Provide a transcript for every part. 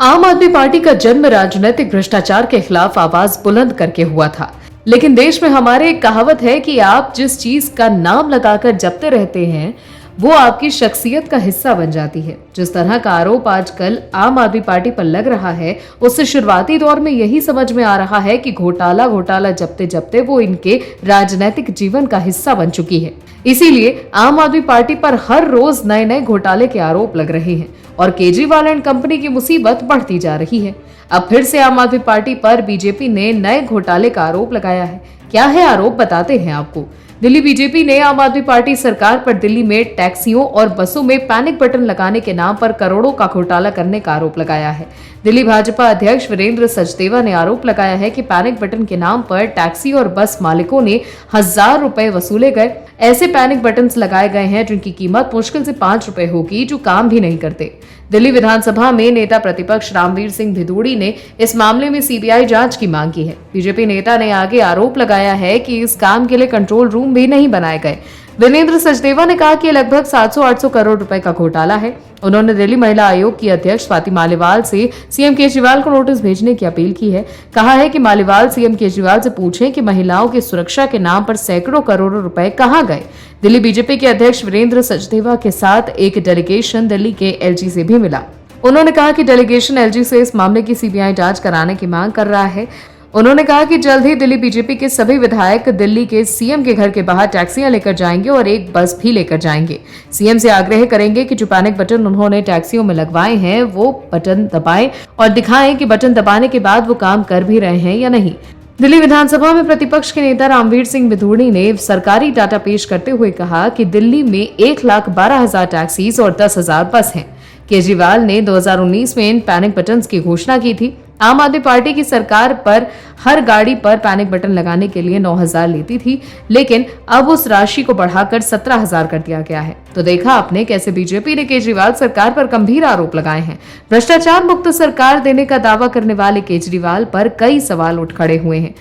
आम आदमी पार्टी का जन्म राजनीतिक भ्रष्टाचार के खिलाफ आवाज बुलंद करके हुआ था। लेकिन देश में हमारे एक कहावत है कि आप जिस चीज का नाम लगाकर जपते रहते हैं वो आपकी शख्सियत का हिस्सा बन जाती है। जिस तरह का आरोप आजकल आम आदमी पार्टी पर लग रहा है, उससे शुरुआती दौर में यही समझ में आ रहा है कि घोटाला घोटाला जपते जपते वो इनके राजनीतिक जीवन का हिस्सा बन चुकी है। इसीलिए आम आदमी पार्टी पर हर रोज नए नए घोटाले के आरोप लग रहे हैं और केजरीवाल एंड कंपनी की मुसीबत बढ़ती जा रही है। अब फिर से आम आदमी पार्टी पर बीजेपी ने नए घोटाले का आरोप लगाया है। क्या है आरोप, बताते हैं आपको। दिल्ली बीजेपी ने आम आदमी पार्टी सरकार पर दिल्ली में टैक्सियों और बसों में पैनिक बटन लगाने के नाम पर करोड़ों का घोटाला करने का आरोप लगाया है। दिल्ली भाजपा अध्यक्ष वीरेंद्र सचदेवा ने आरोप लगाया है कि पैनिक बटन के नाम पर टैक्सी और बस मालिकों ने 1000 रुपए वसूले गए। ऐसे पैनिक बटन्स लगाए गए हैं जिनकी कीमत मुश्किल से 5 रुपए होगी, जो काम भी नहीं करते। दिल्ली विधानसभा में नेता प्रतिपक्ष रामवीर सिंह भिदोड़ी ने इस मामले में सीबीआई जांच की मांग की है। बीजेपी नेता ने आगे आरोप लगाया है कि इस काम के लिए कंट्रोल रूम भी नहीं बनाए गए। वीरेंद्र सचदेवा ने कहा कि लगभग 700-800 करोड़ रुपए का घोटाला है। उन्होंने दिल्ली महिला आयोग की अध्यक्ष स्वाति मालीवाल से सीएम केजरीवाल को नोटिस भेजने की अपील की है। कहा है कि मालीवाल सीएम केजरीवाल से पूछें कि महिलाओं की सुरक्षा के नाम पर सैकड़ों करोड़ों रुपए कहां गए। दिल्ली बीजेपी के अध्यक्ष वीरेंद्र सचदेवा के साथ एक डेलीगेशन दिल्ली के एलजी से भी मिला। उन्होंने कहा कि डेलीगेशन एलजी से इस मामले की सीबीआई जांच कराने की मांग कर रहा है। उन्होंने कहा कि जल्द ही दिल्ली बीजेपी के सभी विधायक दिल्ली के सीएम के घर के बाहर टैक्सियां लेकर जाएंगे और एक बस भी लेकर जाएंगे। सीएम से आग्रह करेंगे कि जो पैनिक बटन उन्होंने टैक्सियों में लगवाए हैं वो बटन दबाएं और दिखाएं कि बटन दबाने के बाद वो काम कर भी रहे हैं या नहीं। दिल्ली विधानसभा में प्रतिपक्ष के नेता रामवीर सिंह भिदोड़ी ने सरकारी डाटा पेश करते हुए कहा कि दिल्ली में 1,12,000 टैक्सीज और 10,000 बस हैं। केजरीवाल ने 2019 में इन पैनिक बटन्स की घोषणा की थी। आम आदमी पार्टी की सरकार पर हर गाड़ी पर पैनिक बटन लगाने के लिए 9,000 लेती थी, लेकिन अब उस राशि को बढ़ाकर 17,000 कर दिया गया है। तो देखा आपने कैसे बीजेपी ने केजरीवाल सरकार पर गंभीर आरोप लगाए हैं। भ्रष्टाचार मुक्त सरकार देने का दावा करने वाले केजरीवाल पर कई सवाल उठ खड़े हुए हैं।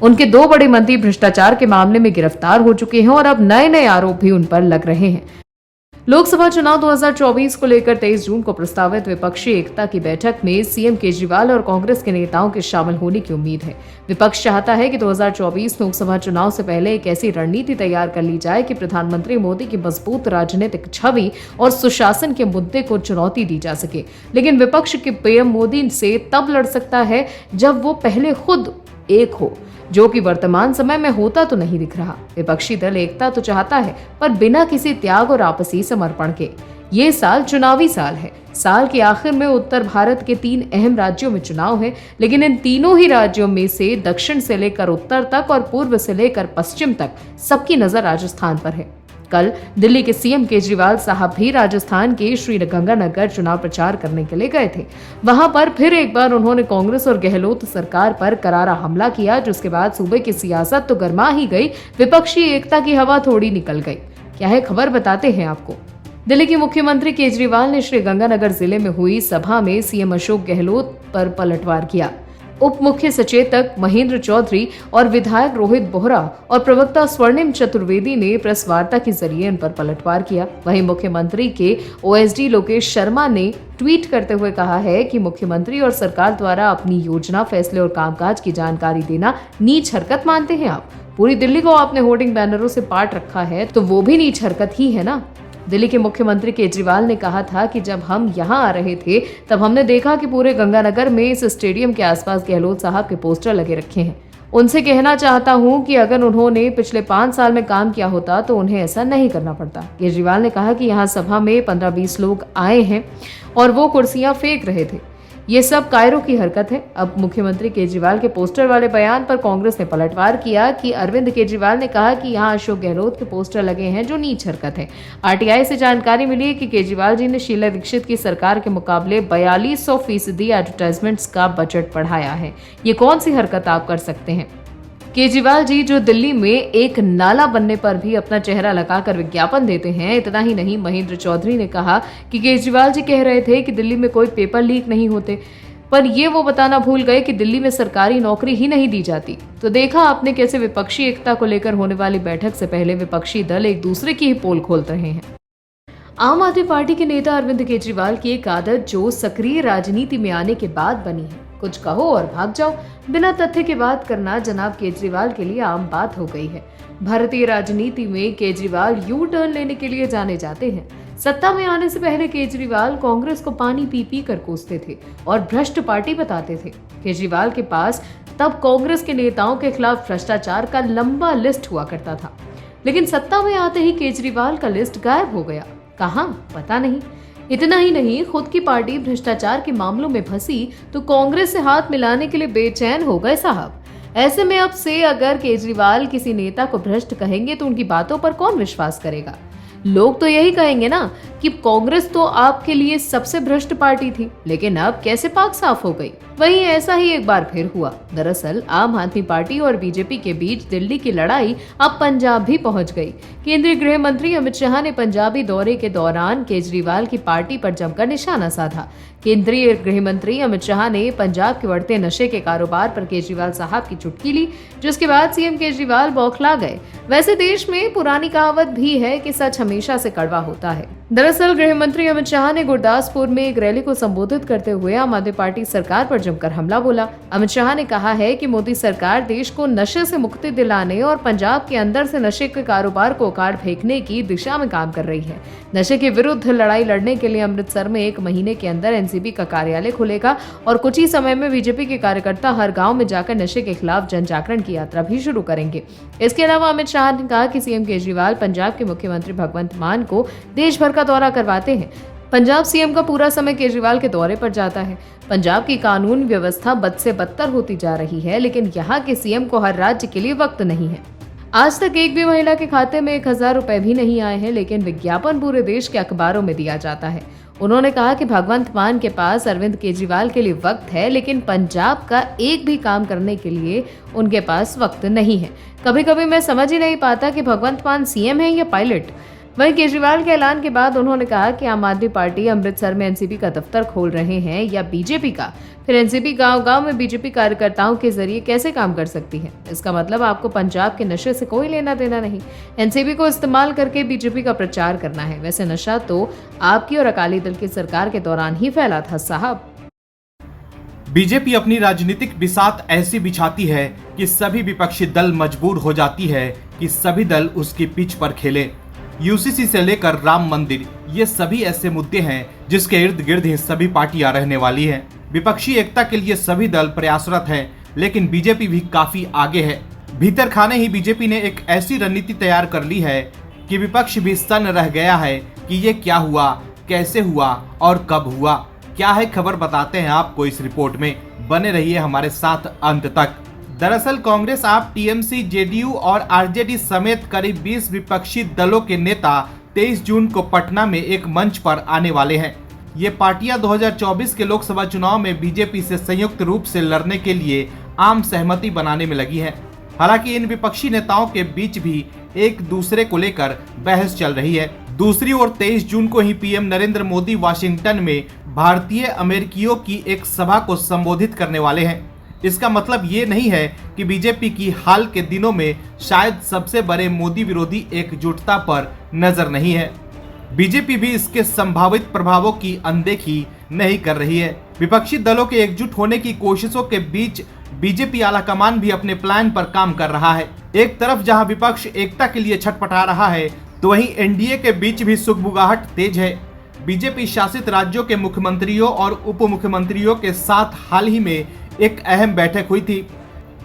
उनके 2 बड़े मंत्री भ्रष्टाचार के मामले में गिरफ्तार हो चुके हैं और अब नए नए आरोप भी उन पर लग रहे हैं। लोकसभा चुनाव 2024 को लेकर 23 जून को प्रस्तावित विपक्षी एकता की बैठक में सीएम केजरीवाल और कांग्रेस के नेताओं के शामिल होने की उम्मीद है। विपक्ष चाहता है कि 2024 लोकसभा चुनाव से पहले एक ऐसी रणनीति तैयार कर ली जाए कि प्रधानमंत्री मोदी की मजबूत राजनीतिक छवि और सुशासन के मुद्दे को चुनौती दी जा सके। लेकिन विपक्ष के पीएम मोदी से तब लड़ सकता है जब वो पहले खुद एक हो, जो कि वर्तमान समय में होता तो नहीं दिख रहा। विपक्षी दल एकता तो चाहता है, पर बिना किसी त्याग और आपसी समर्पण के। ये साल चुनावी साल है। साल के आखिर में उत्तर भारत के 3 अहम राज्यों में चुनाव है, लेकिन इन तीनों ही राज्यों में से दक्षिण से लेकर उत्तर तक और पूर्व से लेकर पश्चिम तक सबकी नजर राजस्थान पर है। कल दिल्ली के सीएम केजरीवाल साहब भी राजस्थान के श्रीगंगानगर चुनाव प्रचार करने के लिए गए थे। वहां पर फिर एक बार उन्होंने कांग्रेस और गहलोत सरकार पर करारा हमला किया, जिसके बाद सूबे की सियासत तो गर्मा ही गई, विपक्षी एकता की हवा थोड़ी निकल गई। क्या है खबर, बताते हैं आपको। दिल्ली के मुख्यमंत्री केजरीवाल ने श्रीगंगानगर जिले में हुई सभा में सीएम अशोक गहलोत पर पलटवार किया। उप मुख्य सचेतक महेंद्र चौधरी और विधायक रोहित बोहरा और प्रवक्ता स्वर्णिम चतुर्वेदी ने प्रेस वार्ता के जरिए इन पर पलटवार किया। वहीं मुख्यमंत्री के ओएसडी लोकेश शर्मा ने ट्वीट करते हुए कहा है कि मुख्यमंत्री और सरकार द्वारा अपनी योजना, फैसले और कामकाज की जानकारी देना नीच हरकत मानते हैं आप। पूरी दिल्ली को आपने होर्डिंग बैनरों से पाट रखा है, तो वो भी नीच हरकत ही है ना। दिल्ली के मुख्यमंत्री केजरीवाल ने कहा था कि जब हम यहां आ रहे थे तब हमने देखा कि पूरे गंगानगर में इस स्टेडियम के आसपास गहलोत साहब के पोस्टर लगे रखे हैं। उनसे कहना चाहता हूं कि अगर उन्होंने पिछले 5 साल में काम किया होता तो उन्हें ऐसा नहीं करना पड़ता। केजरीवाल ने कहा कि यहां सभा में 15-20 लोग आए हैं और वो कुर्सियां फेंक रहे थे। ये सब कायरों की हरकत है। अब मुख्यमंत्री केजरीवाल के पोस्टर वाले बयान पर कांग्रेस ने पलटवार किया कि अरविंद केजरीवाल ने कहा कि यहाँ अशोक गहलोत के पोस्टर लगे हैं, जो नीच हरकत है। आरटीआई से जानकारी मिली है कि केजरीवाल जी ने शीला दीक्षित की सरकार के मुकाबले 4200% एडवर्टाइजमेंट्स का बजट बढ़ाया है। ये कौन सी हरकत आप कर सकते हैं? केजरीवाल जी जो दिल्ली में एक नाला बनने पर भी अपना चेहरा लगाकर विज्ञापन देते हैं। इतना ही नहीं, महेंद्र चौधरी ने कहा कि केजरीवाल जी कह रहे थे कि दिल्ली में कोई पेपर लीक नहीं होते, पर ये वो बताना भूल गए कि दिल्ली में सरकारी नौकरी ही नहीं दी जाती। तो देखा आपने कैसे विपक्षी एकता को लेकर होने वाली बैठक से पहले विपक्षी दल एक दूसरे की ही पोल खोल रहे हैं। आम आदमी पार्टी के नेता अरविंद केजरीवाल की एक आदत जो सक्रिय राजनीति में आने के बाद बनी है, कुछ कहो और भाग जाओ, बिना तथ्य के बात करना जनाब केजरीवाल के लिए आम बात हो गई है। भारतीय राजनीति में केजरीवाल यू टर्न लेने के लिए जाने जाते हैं। सत्ता में आने से पहले केजरीवाल कांग्रेस को पानी पी पी कर कोसते थे और भ्रष्ट पार्टी बताते थे। केजरीवाल के पास तब कांग्रेस के नेताओं के खिलाफ भ्रष्टाचार का लंबा लिस्ट हुआ करता था, लेकिन सत्ता में आते ही केजरीवाल का लिस्ट गायब हो गया। कहां पता नहीं। इतना ही नहीं, खुद की पार्टी भ्रष्टाचार के मामलों में फंसी तो कांग्रेस से हाथ मिलाने के लिए बेचैन हो गए साहब। ऐसे में अब से अगर केजरीवाल किसी नेता को भ्रष्ट कहेंगे तो उनकी बातों पर कौन विश्वास करेगा? लोग तो यही कहेंगे ना कि कांग्रेस तो आपके लिए सबसे भ्रष्ट पार्टी थी, लेकिन अब कैसे पाक साफ हो गई। वहीं ऐसा ही एक बार फिर हुआ। दरअसल आम आदमी पार्टी और बीजेपी के बीच दिल्ली की लड़ाई अब पंजाब भी पहुंच गई। केंद्रीय गृह मंत्री अमित शाह ने पंजाबी दौरे के दौरान केजरीवाल की पार्टी पर जमकर निशाना साधा। केंद्रीय गृह मंत्री अमित शाह ने पंजाब के बढ़ते नशे के कारोबार पर केजरीवाल साहब की चुटकी ली, जिसके बाद सीएम केजरीवाल बौखला गए। वैसे देश में पुरानी कहावत भी है कि सच हमेशा से कड़वा होता है। दरअसल गृह मंत्री अमित शाह ने गुरदासपुर में एक रैली को संबोधित करते हुए आम आदमी पार्टी सरकार पर जमकर हमला बोला। अमित शाह ने कहा है कि मोदी सरकार देश को नशे से मुक्ति दिलाने और पंजाब के अंदर से नशे के कारोबार को उखाड़ फेंकने की दिशा में काम कर रही है। नशे के विरुद्ध लड़ाई लड़ने के लिए अमृतसर में 1 महीने के अंदर एनसीबी का कार्यालय खुलेगा और कुछ ही समय में बीजेपी के कार्यकर्ता हर गांव में जाकर नशे के खिलाफ जन जागरण की यात्रा भी शुरू करेंगे। इसके अलावा अमित शाह ने कहा कि सीएम केजरीवाल पंजाब के मुख्यमंत्री भगवंत मान को देश भर का दौरा करवाते हैं। पंजाब सीएम का पूरा समय केजरीवाल के दौरे पर जाता है। पंजाब की कानून व्यवस्था बद से बदतर होती जा रही है, लेकिन यहाँ के सीएम को हर राज्य के लिए वक्त नहीं है। आज तक एक भी महिला के खाते में 1000 रुपए भी नहीं आए हैं, लेकिन विज्ञापन पूरे देश के अखबारों में दिया जाता है। उन्होंने कहा कि भगवंत मान के पास अरविंद केजरीवाल के लिए वक्त है, लेकिन पंजाब का एक भी काम करने के लिए उनके पास वक्त नहीं है। कभी कभी मैं समझ ही नहीं पाता कि भगवंत मान सीएम है या पायलट। वहीं केजरीवाल के ऐलान के बाद उन्होंने कहा कि आम आदमी पार्टी अमृतसर में एनसीबी का दफ्तर खोल रहे हैं या बीजेपी का, फिर एनसीबी गांव-गांव में बीजेपी कार्यकर्ताओं के जरिए कैसे काम कर सकती है? इसका मतलब आपको पंजाब के नशे से कोई लेना देना नहीं। एनसीबी को इस्तेमाल करके बीजेपी का प्रचार करना है। वैसे नशा तो आपकी और अकाली दल की सरकार के दौरान ही फैला था साहब। बीजेपी अपनी राजनीतिक बिसात ऐसी बिछाती है कि सभी विपक्षी दल मजबूर हो जाती है कि सभी दल उसकी पिच पर खेले। यूसीसी से लेकर राम मंदिर, ये सभी ऐसे मुद्दे हैं जिसके इर्द गिर्द ही सभी पार्टियां रहने वाली हैं। विपक्षी एकता के लिए सभी दल प्रयासरत हैं, लेकिन बीजेपी भी काफी आगे है। भीतर खाने ही बीजेपी ने एक ऐसी रणनीति तैयार कर ली है कि विपक्ष भी सन्न रह गया है कि ये क्या हुआ, कैसे हुआ और कब हुआ। क्या है खबर बताते हैं आपको इस रिपोर्ट में, बने रहिए हमारे साथ अंत तक। दरअसल कांग्रेस, आप, टीएमसी, जेडीयू और आरजेडी समेत करीब 20 विपक्षी दलों के नेता 23 जून को पटना में एक मंच पर आने वाले हैं। ये पार्टियां 2024 के लोकसभा चुनाव में बीजेपी से संयुक्त रूप से लड़ने के लिए आम सहमति बनाने में लगी है। हालांकि इन विपक्षी नेताओं के बीच भी एक दूसरे को लेकर बहस चल रही है। दूसरी ओर 23 जून को ही पीएम नरेंद्र मोदी वाशिंगटन में भारतीय अमेरिकियों की एक सभा को संबोधित करने वाले हैं। इसका मतलब ये नहीं है कि बीजेपी की हाल के दिनों में शायद सबसे बड़े मोदी विरोधी एकजुटता पर नजर नहीं है। बीजेपी भी इसके संभावित प्रभावों की अनदेखी नहीं कर रही है। विपक्षी दलों के एकजुट होने की कोशिशों के बीच बीजेपी आलाकमान भी अपने प्लान पर काम कर रहा है। एक तरफ जहां विपक्ष एकता के लिए छटपटा रहा है, तो वहीं एनडीए के बीच भी सुगबुगाहट तेज है। बीजेपी शासित राज्यों के मुख्यमंत्रियों और उप मुख्यमंत्रियों के साथ हाल ही में एक अहम बैठक हुई थी।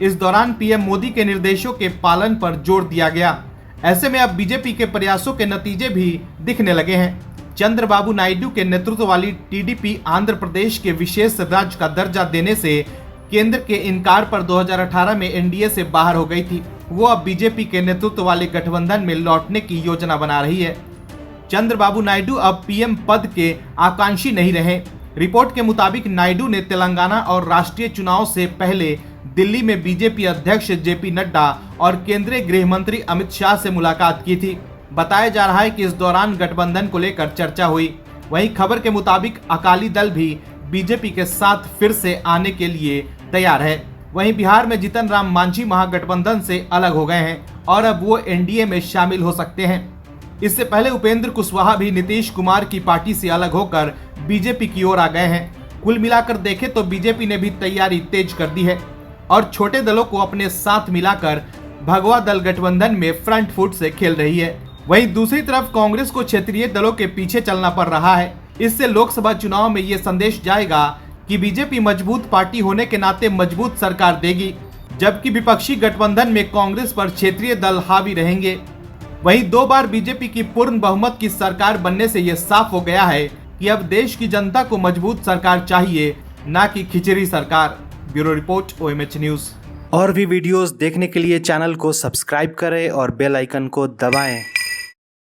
इस दौरान पीएम मोदी के निर्देशों के पालन पर जोर दिया गया। ऐसे में अब बीजेपी के प्रयासों के नतीजे भी दिखने लगे हैं। चंद्रबाबू नायडू के नेतृत्व वाली टीडीपी आंध्र प्रदेश के विशेष राज्य का दर्जा देने से केंद्र के इनकार पर 2018 में एनडीए से बाहर हो गई थी। वो अब बीजेपी के नेतृत्व वाले गठबंधन में लौटने की योजना बना रही है। चंद्रबाबू नायडू अब पीएम पद के आकांक्षी नहीं रहे। रिपोर्ट के मुताबिक नायडू ने तेलंगाना और राष्ट्रीय चुनाव से पहले दिल्ली में बीजेपी अध्यक्ष जेपी नड्डा और केंद्रीय गृह मंत्री अमित शाह से मुलाकात की थी। बताया जा रहा है कि इस दौरान गठबंधन को लेकर चर्चा हुई। वहीं खबर के मुताबिक अकाली दल भी बीजेपी के साथ फिर से आने के लिए तैयार है। वहीं बिहार में जीतन राम मांझी महागठबंधन से अलग हो गए हैं और अब वो एनडीए में शामिल हो सकते हैं। इससे पहले उपेंद्र कुशवाहा भी नीतीश कुमार की पार्टी से अलग होकर बीजेपी की ओर आ गए हैं। कुल मिलाकर देखें तो बीजेपी ने भी तैयारी तेज कर दी है और छोटे दलों को अपने साथ मिलाकर भगवा दल गठबंधन में फ्रंट फुट से खेल रही है। वहीं दूसरी तरफ कांग्रेस को क्षेत्रीय दलों के पीछे चलना पड़ रहा है। इससे लोकसभा चुनाव में ये संदेश जाएगा कि बीजेपी मजबूत पार्टी होने के नाते मजबूत सरकार देगी, जबकि विपक्षी गठबंधन में कांग्रेस पर क्षेत्रीय दल हावी रहेंगे। वहीं 2 बार बीजेपी की पूर्ण बहुमत की सरकार बनने से यह साफ हो गया है कि अब देश की जनता को मजबूत सरकार चाहिए, ना कि खिचड़ी सरकार। Bureau report, OMH news. और भी वीडियोस देखने के लिए चैनल को सब्सक्राइब करें और बेल आइकन को दबाएं।